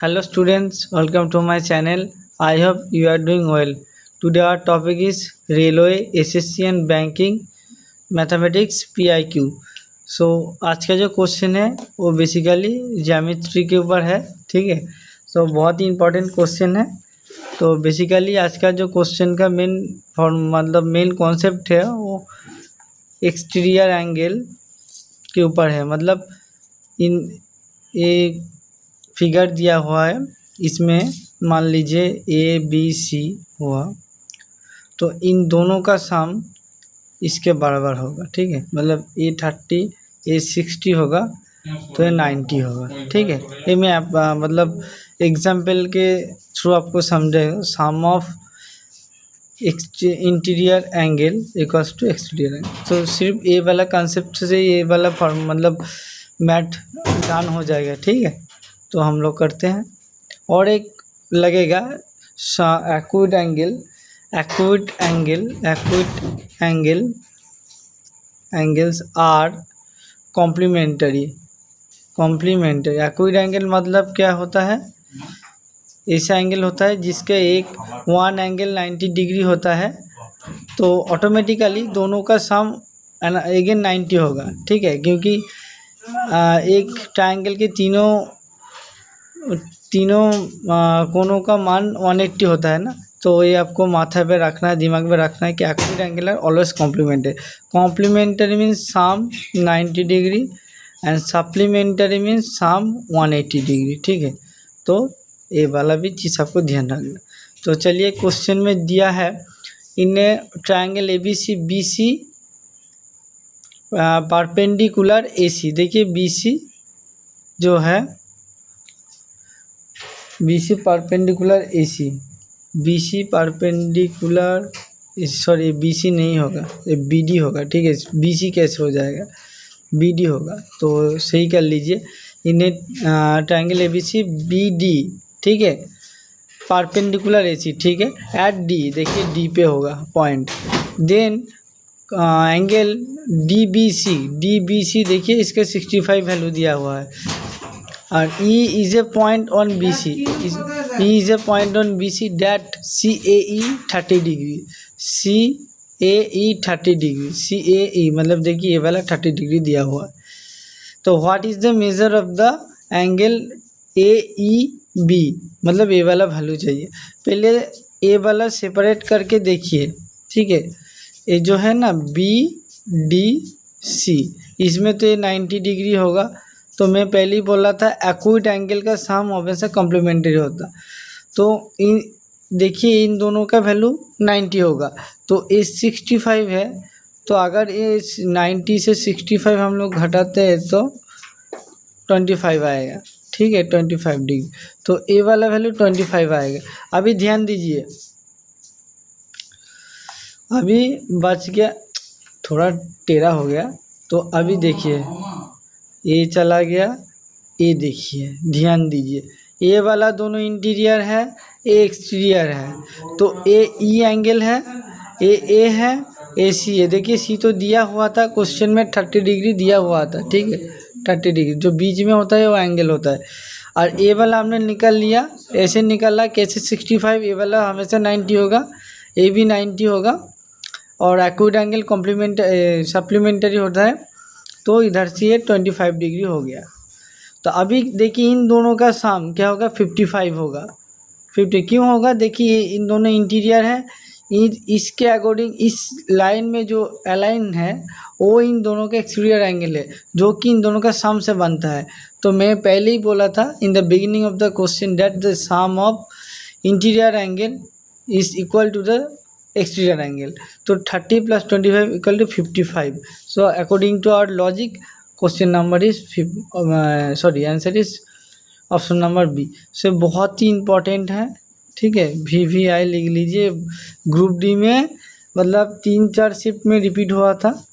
Hello students, welcome to my channel. I hope you are doing well. Today our topic is Railway, SSC and Banking Mathematics PIQ. So आज का जो question है वो basically geometry के ऊपर है, ठीक है। तो बहुत ही इम्पोर्टेंट क्वेश्चन है। तो बेसिकली आज का जो क्वेश्चन का मेन कॉन्सेप्ट है वो एक्सटीरियर एंगल के ऊपर है। मतलब इन ये फिगर दिया हुआ है, इसमें मान लीजिए ए बी सी हुआ, तो इन दोनों का सम इसके बराबर होगा, ठीक है। मतलब ए 30 ए 60 होगा तो ये 90 होगा, ठीक है। ये मैं मतलब एग्जाम्पल के थ्रू आपको समझाएगा। Sum of interior angle equals to exterior angle. तो सिर्फ ये वाला कंसेप्ट से ये वाला फॉर्म मतलब मैथ डन हो जाएगा, ठीक है। तो हम लोग करते हैं। और एक लगेगा acute angles are complementary. Acute angle मतलब क्या होता है? ऐसा एंगल होता है जिसके वन एंगल 90 डिग्री होता है, तो ऑटोमेटिकली दोनों का सम अगेन 90 होगा, ठीक है। क्योंकि एक ट्रायंगल के तीनों कोनों का मान 180 होता है ना। तो ये आपको माथा पे रखना है, दिमाग में रखना है कि acute angle are always complementary means sum 90 degree and supplementary means sum 180 degree, ठीक है। तो ये वाला भी चीज़ आपको ध्यान रखना। तो चलिए क्वेश्चन में दिया है in triangle BC perpendicular AC। देखिए BC जो है BC perpendicular AC, sorry BC नहीं होगा, ये BD होगा, ठीक है। BC कैसे हो जाएगा? BD होगा, तो सही कर लीजिए। इन्हें ट्रायंगल ABC BD, ठीक है, परपेंडिकुलर AC, ठीक है। एट D, देखिए D पे होगा पॉइंट। देन एंगल DBC देखिए इसके 65 वैल्यू दिया हुआ है। और E is a point on BC, that CAE 30 degree, CAE 30 degree, CAE मतलब देखिए ये वाला 30 डिग्री दिया हुआ है। तो what is the measure of the angle AEB, मतलब ये वाला वैल्यू चाहिए। पहले ये वाला सेपरेट करके देखिए, ठीक है। ये जो है ना BDC, इसमें तो ये 90 डिग्री होगा। तो मैं पहले ही बोला था एक्यूट एंगल का सम हमेशा कॉम्प्लीमेंट्री होता। तो देखिए इन दोनों का वैल्यू 90 होगा, तो ये 65 है। तो अगर ये 90 से 65 हम लोग घटाते हैं तो 25 आएगा, ठीक है, 25 डिग्री। तो ये वाला वैल्यू 25 आएगा। अभी ध्यान दीजिए, अभी बच गया, थोड़ा टेढ़ा हो गया। तो अभी देखिए ये चला गया, ये देखिए ध्यान दीजिए, ये वाला दोनों इंटीरियर है, ये एक्सटीरियर है। तो ये E एंगल है, ये A है, ये C है। देखिए C तो दिया हुआ था क्वेश्चन में, 30 डिग्री दिया हुआ था, ठीक है। 30 डिग्री जो बीच में होता है वो एंगल होता है। और ये वाला हमने निकाल लिया, ऐसे निकाला कैसे 65, ये वाला हमेशा 90 होगा, ये भी 90 होगा। और एक्यूट एंगल सप्लीमेंट्री होता है, तो इधर से ये 25 डिग्री हो गया। तो अभी देखिए इन दोनों का सम क्या होगा? 55 होगा। 50 क्यों होगा? देखिए इन दोनों इंटीरियर है, इसके अकॉर्डिंग इस लाइन में जो अलाइन है वो इन दोनों का एक्सटीरियर एंगल है, जो कि इन दोनों का सम से बनता है। तो मैं पहले ही बोला था in the beginning of the question that the sum of interior angle is equal to the exterior angle. तो 30 + 25 equal to 55। So according to our logic question number is answer is option number B। So बहुत ही important है, ठीक है। VVI लिख लीजिए। Group D में मतलब 3-4 शिफ्ट में रिपीट हुआ था,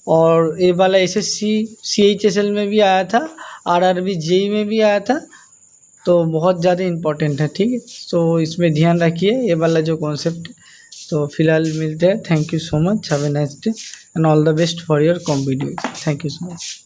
और ये वाला SSC CHSL में भी आया था, RRB JEE में भी आया था। तो बहुत ज़्यादा इम्पोर्टेंट है, ठीक है। तो इसमें ध्यान रखिए ये वाला जो कॉन्सेप्ट है। तो फिलहाल मिलते हैं। Thank you so much, have a nice day and all the best for your competitive. Thank you so much.